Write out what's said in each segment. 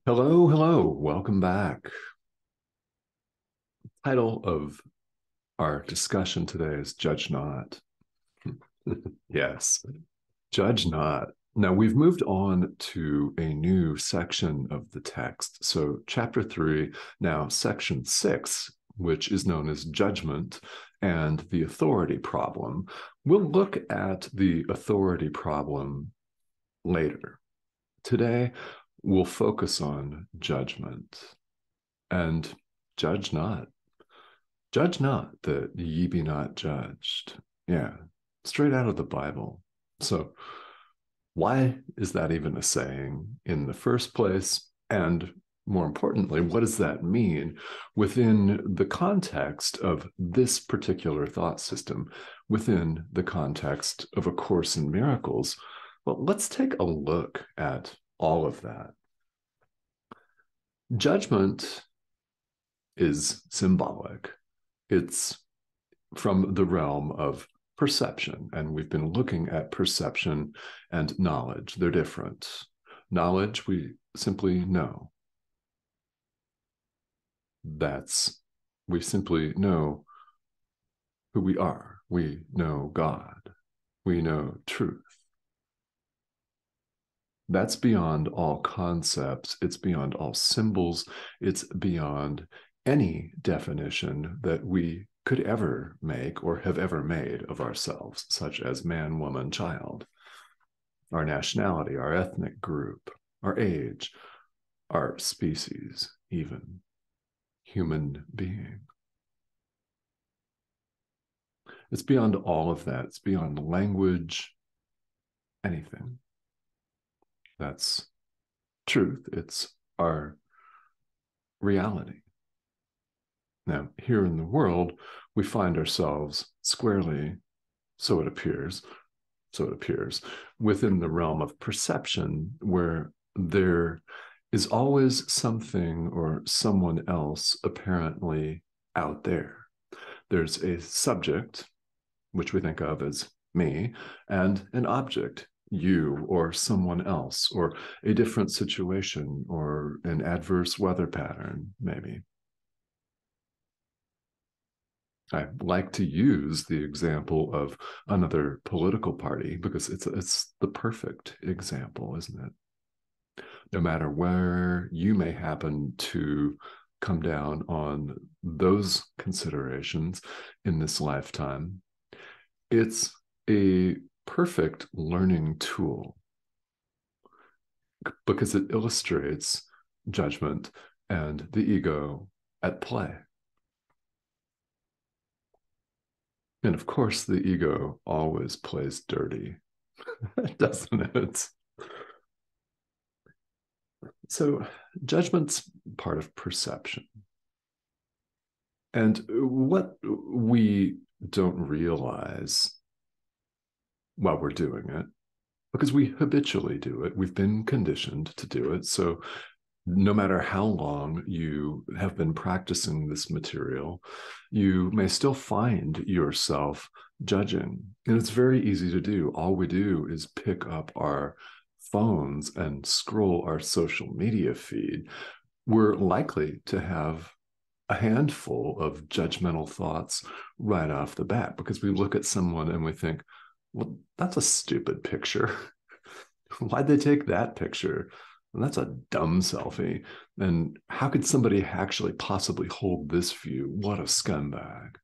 Hello, hello, welcome back. Title of our discussion today is Judge Not. Yes, Judge Not. Now we've moved on to a new section of the text. So, chapter 3, now section 6, which is known as Judgment and the authority problem. We'll look at the authority problem later. Today, we'll focus on judgment and judge not. Judge not that ye be not judged. Yeah, straight out of the Bible. So, why is that even a saying in the first place? And more importantly, what does that mean within the context of this particular thought system, within the context of A Course in Miracles? Well, let's take a look at all of that. Judgment is symbolic. It's from the realm of perception, and we've been looking at perception and knowledge. They're different. Knowledge, we simply know. We simply know who we are. We know God. We know truth. That's beyond all concepts. It's beyond all symbols. It's beyond any definition that we could ever make or have ever made of ourselves, such as man, woman, child, our nationality, our ethnic group, our age, our species, even human being. It's beyond all of that. It's beyond language, anything. That's truth. It's our reality. Now, here in the world, we find ourselves squarely, so it appears, within the realm of perception, where there is always something or someone else apparently out there. There's a subject, which we think of as me, and an object, you or someone else, or a different situation, or an adverse weather pattern, maybe. I like to use the example of another political party because it's the perfect example, isn't it? No matter where you may happen to come down on those considerations in this lifetime, it's a perfect learning tool because it illustrates judgment and the ego at play. And of course, the ego always plays dirty, doesn't it? So, judgment's part of perception. And what we don't realize while we're doing it, because we habitually do it, we've been conditioned to do it. So, no matter how long you have been practicing this material, you may still find yourself judging. And it's very easy to do. All we do is pick up our phones and scroll our social media feed. We're likely to have a handful of judgmental thoughts right off the bat because we look at someone and we think, well, that's a stupid picture. Why'd they take that picture? And that's a dumb selfie. And how could somebody actually possibly hold this view? What a scumbag.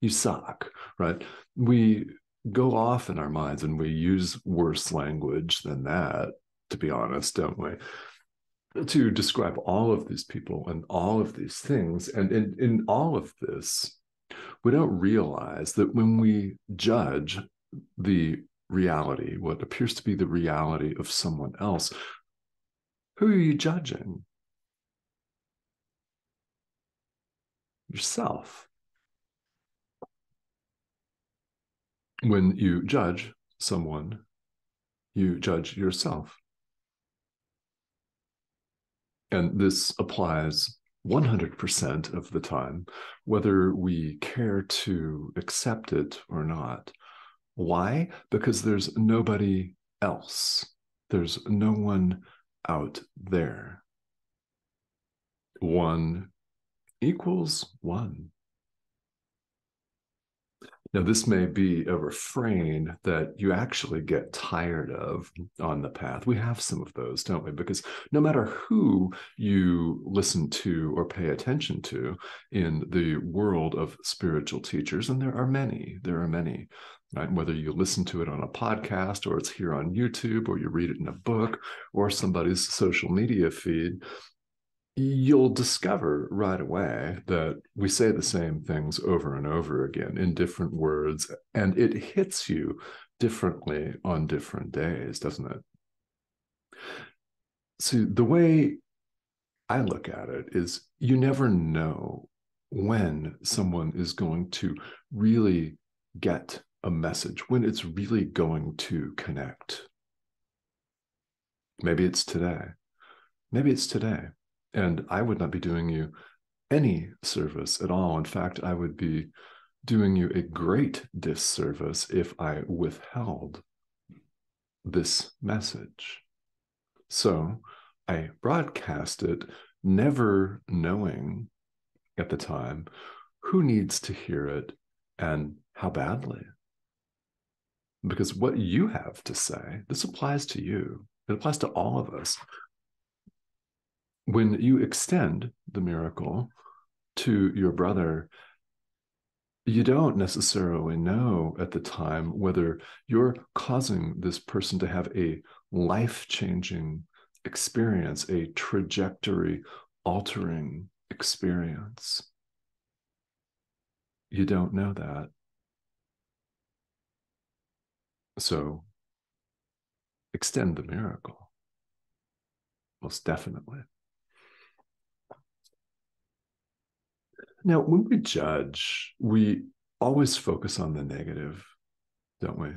You suck, right? We go off in our minds and we use worse language than that, to be honest, don't we? To describe all of these people and all of these things. And in all of this, we don't realize that when we judge the reality, what appears to be the reality of someone else, who are you judging? Yourself. When you judge someone, you judge yourself. And this applies 100% of the time, whether we care to accept it or not. Why? Because there's nobody else. There's no one out there. 1 equals 1. Now, this may be a refrain that you actually get tired of on the path. We have some of those, don't we? Because no matter who you listen to or pay attention to in the world of spiritual teachers, and there are many, right? Whether you listen to it on a podcast or it's here on YouTube or you read it in a book or somebody's social media feed, you'll discover right away that we say the same things over and over again in different words, and it hits you differently on different days, doesn't it? So the way I look at it is you never know when someone is going to really get a message, when it's really going to connect. Maybe it's today. Maybe it's today. And I would not be doing you any service at all. In fact, I would be doing you a great disservice if I withheld this message. So I broadcast it, never knowing at the time who needs to hear it and how badly. Because what you have to say, this applies to you. It applies to all of us. When you extend the miracle to your brother, you don't necessarily know at the time whether you're causing this person to have a life-changing experience, a trajectory-altering experience. You don't know that. So extend the miracle, most definitely. Now, when we judge, we always focus on the negative, don't we?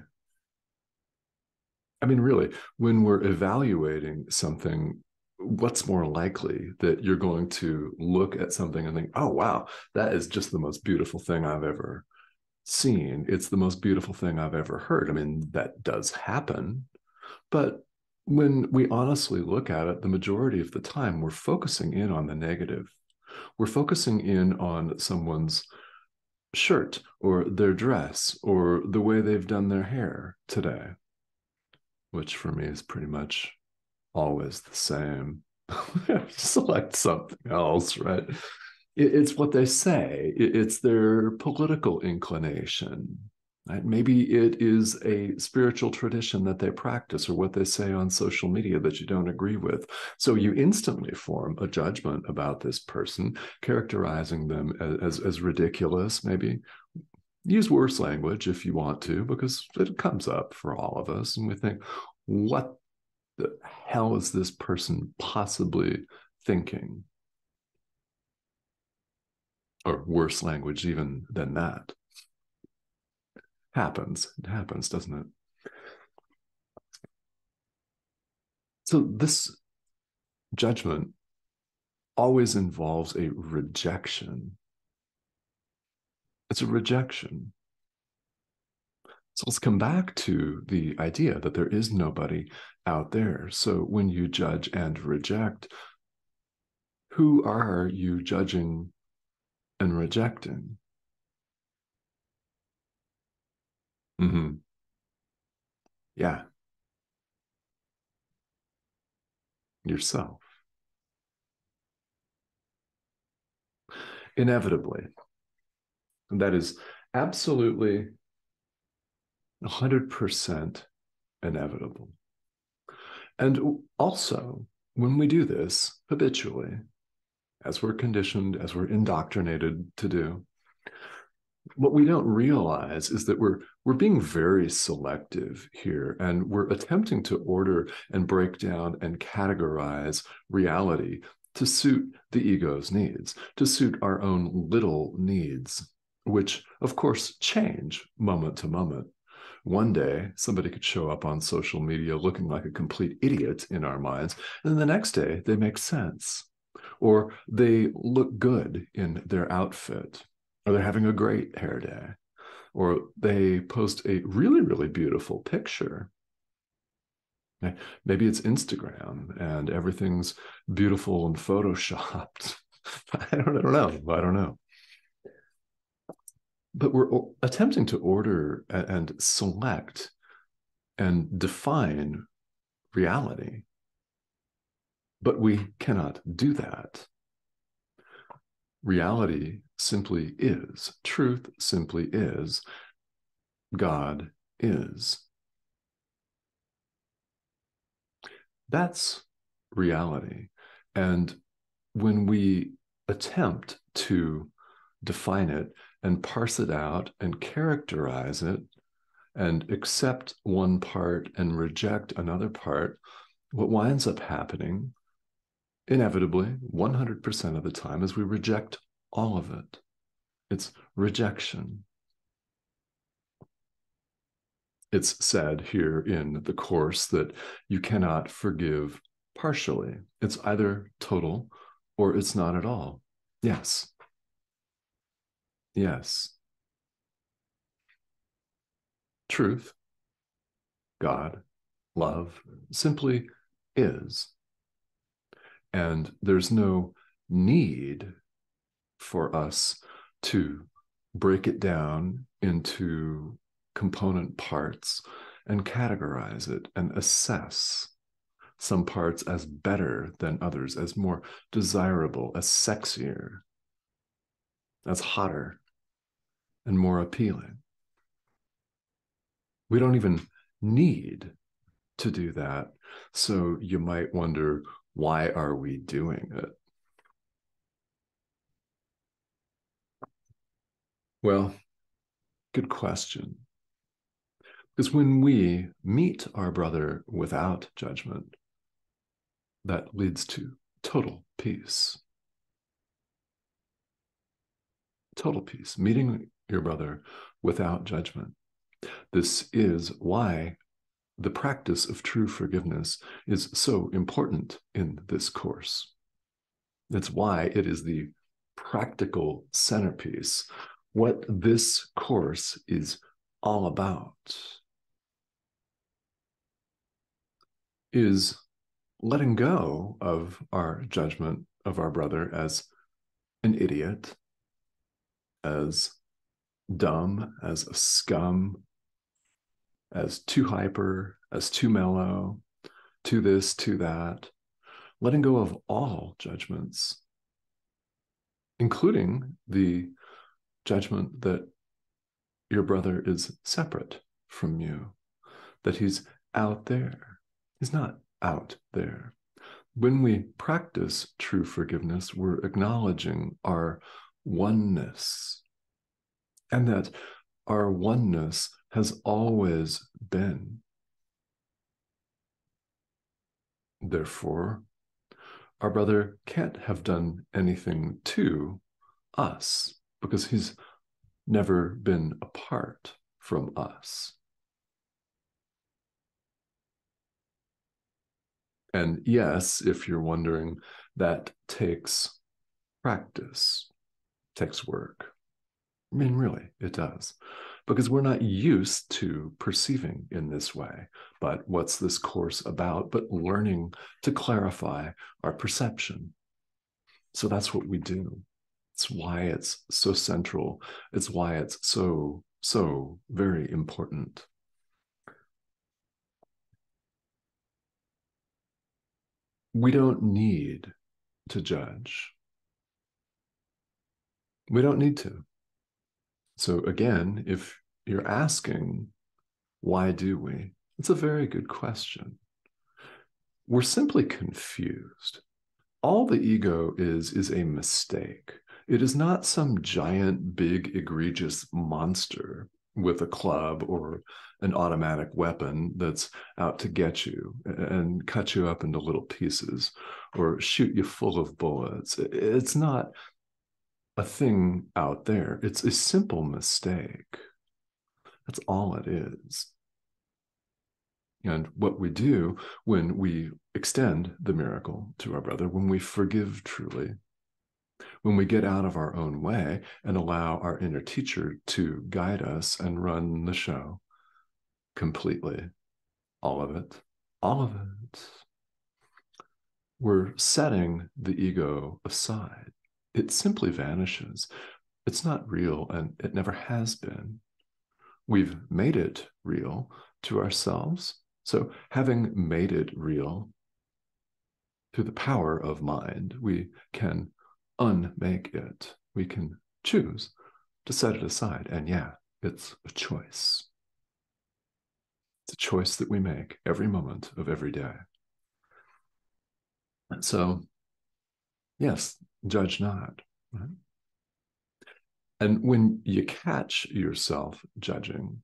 I mean, really, when we're evaluating something, what's more likely that you're going to look at something and think, oh, wow, that is just the most beautiful thing I've ever seen. It's the most beautiful thing I've ever heard. I mean, that does happen. But when we honestly look at it, the majority of the time, we're focusing in on the negative. We're focusing in on someone's shirt or their dress or the way they've done their hair today, which for me is pretty much always the same. Select something else, right? It's what they say. It's their political inclination. Right? Maybe it is a spiritual tradition that they practice or what they say on social media that you don't agree with. So you instantly form a judgment about this person, characterizing them as ridiculous, maybe. Use worse language if you want to, because it comes up for all of us. And we think, what the hell is this person possibly thinking? Or worse language even than that. It happens, doesn't it? So this judgment always involves a rejection. It's a rejection. So let's come back to the idea that there is nobody out there. So when you judge and reject, who are you judging and rejecting? Mm-hmm. Yeah. Yourself. Inevitably. And that is absolutely 100% inevitable. And also, when we do this habitually, as we're conditioned, as we're indoctrinated to do, what we don't realize is that we're being very selective here, and we're attempting to order and break down and categorize reality to suit the ego's needs, to suit our own little needs, which of course change moment to moment. One day, somebody could show up on social media looking like a complete idiot in our minds, and then the next day they make sense, or they look good in their outfit, or they're having a great hair day, or they post a really, really beautiful picture. Maybe it's Instagram and everything's beautiful and photoshopped. I don't know. But we're attempting to order and select and define reality. But we cannot do that. Reality simply is. Truth simply is. God is. That's reality. And when we attempt to define it and parse it out and characterize it and accept one part and reject another part, what winds up happening inevitably 100% of the time is we reject all of it. It's rejection. It's said here in the Course that you cannot forgive partially. It's either total or it's not at all. Yes. Yes. Truth, God, love, simply is. And there's no need for us to break it down into component parts and categorize it and assess some parts as better than others, as more desirable, as sexier, as hotter, and more appealing. We don't even need to do that. So you might wonder, why are we doing it? Well, good question. Because when we meet our brother without judgment, that leads to total peace. Total peace, meeting your brother without judgment. This is why the practice of true forgiveness is so important in this course. That's why it is the practical centerpiece. What this course is all about is letting go of our judgment of our brother as an idiot, as dumb, as a scum, as too hyper, as too mellow, too this, too that. Letting go of all judgments, including the judgment that your brother is separate from you, that he's out there. He's not out there. When we practice true forgiveness, we're acknowledging our oneness, and that our oneness has always been. Therefore, our brother can't have done anything to us because he's never been apart from us. And yes, if you're wondering, that takes practice, takes work. I mean, really, it does. Because we're not used to perceiving in this way. But what's this course about? But learning to clarify our perception. So that's what we do. It's why it's so central. It's why it's so, so very important. We don't need to judge. We don't need to. So again, if you're asking, why do we? It's a very good question. We're simply confused. All the ego is a mistake. It is not some giant, big, egregious monster with a club or an automatic weapon that's out to get you and cut you up into little pieces or shoot you full of bullets. It's not a thing out there. It's a simple mistake. That's all it is. And what we do when we extend the miracle to our brother, when we forgive truly, when we get out of our own way and allow our inner teacher to guide us and run the show completely, all of it, we're setting the ego aside. it simply vanishes. It's not real, and it never has been. We've made it real to ourselves. So having made it real through the power of mind, we can unmake it. We can choose to set it aside. And yeah, it's a choice. It's a choice that we make every moment of every day. And so, yes, judge not. Right? And when you catch yourself judging,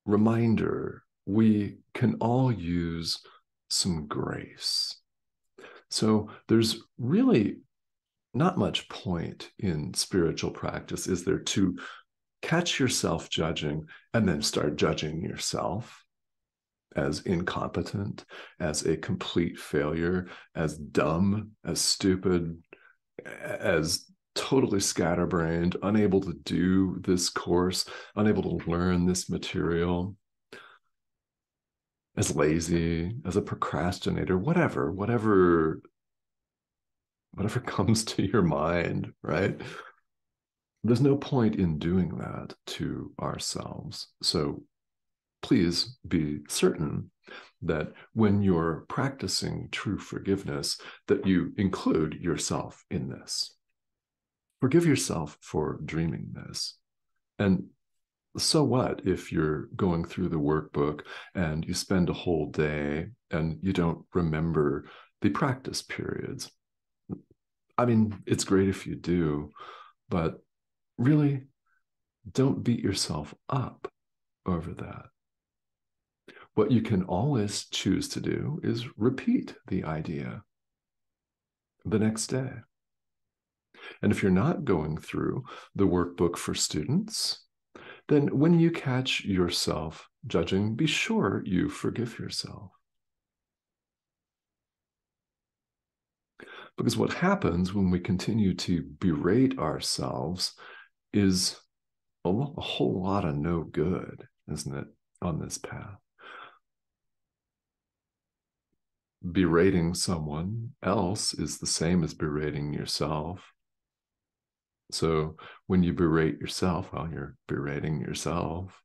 reminder, we can all use some grace. So there's really not much point in spiritual practice, is there, to catch yourself judging and then start judging yourself as incompetent, as a complete failure, as dumb, as stupid, as totally scatterbrained, unable to do this course, unable to learn this material, as lazy, as a procrastinator, whatever comes to your mind, right? There's no point in doing that to ourselves. So please be certain that when you're practicing true forgiveness, that you include yourself in this. Forgive yourself for dreaming this. And so what if you're going through the workbook and you spend a whole day and you don't remember the practice periods? I mean, it's great if you do, but really don't beat yourself up over that. What you can always choose to do is repeat the idea the next day. And if you're not going through the workbook for students, then when you catch yourself judging, be sure you forgive yourself. Because what happens when we continue to berate ourselves is a whole lot of no good, isn't it, on this path? Berating someone else is the same as berating yourself. So when you berate yourself, well, you're berating yourself.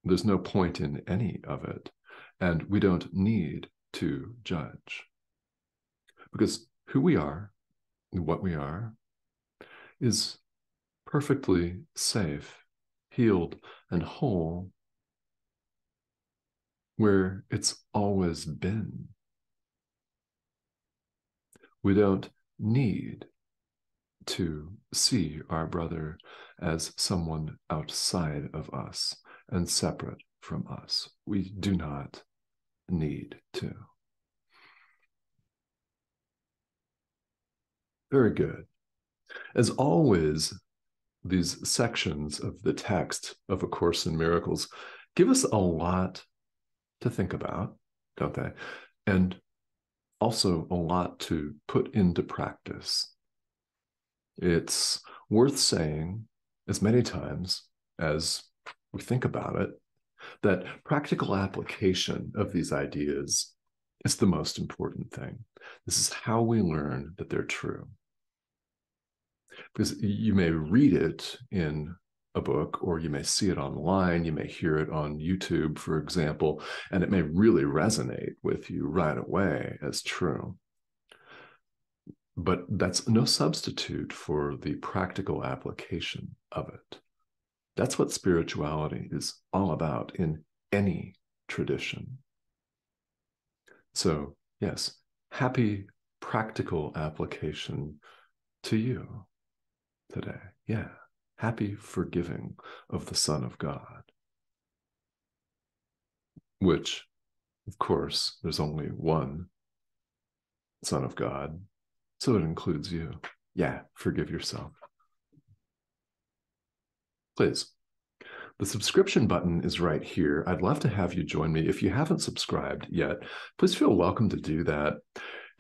There's no point in any of it. And we don't need to judge. Because who we are and what we are is perfectly safe, healed, and whole, where it's always been. We don't need to see our brother as someone outside of us and separate from us. We do not need to. Very good. As always, these sections of the text of A Course in Miracles give us a lot to think about, don't they? And also a lot to put into practice. It's worth saying as many times as we think about it, that practical application of these ideas is the most important thing. This is how we learn that they're true. Because you may read it in a book, or you may see it online, you may hear it on YouTube, for example, and it may really resonate with you right away as true. But that's no substitute for the practical application of it. That's what spirituality is all about in any tradition. So, yes, happy practical application to you today. Yeah, happy forgiving of the Son of God, which, of course, there's only one Son of God, so it includes you. Yeah, forgive yourself. Please. The subscription button is right here. I'd love to have you join me. If you haven't subscribed yet, please feel welcome to do that.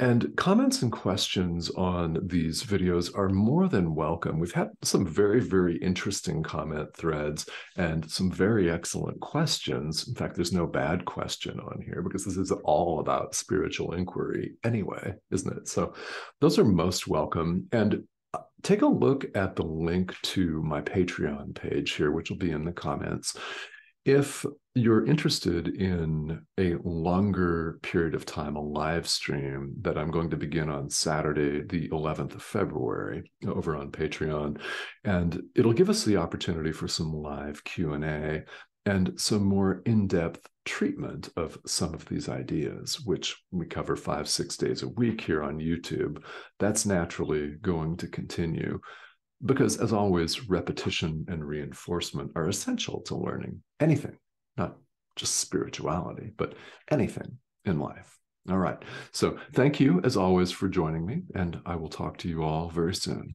And comments and questions on these videos are more than welcome. We've had some very, very interesting comment threads and some very excellent questions. In fact, there's no bad question on here because this is all about spiritual inquiry anyway, isn't it? So those are most welcome. And take a look at the link to my Patreon page here, which will be in the comments. If you're interested in a longer period of time, a live stream that I'm going to begin on Saturday, the 11th of February, over on Patreon, and it'll give us the opportunity for some live Q&A and some more in-depth treatment of some of these ideas, which we cover 5-6 days a week here on YouTube. That's naturally going to continue. Because, as always, repetition and reinforcement are essential to learning anything, not just spirituality, but anything in life. All right. So thank you, as always, for joining me, and I will talk to you all very soon.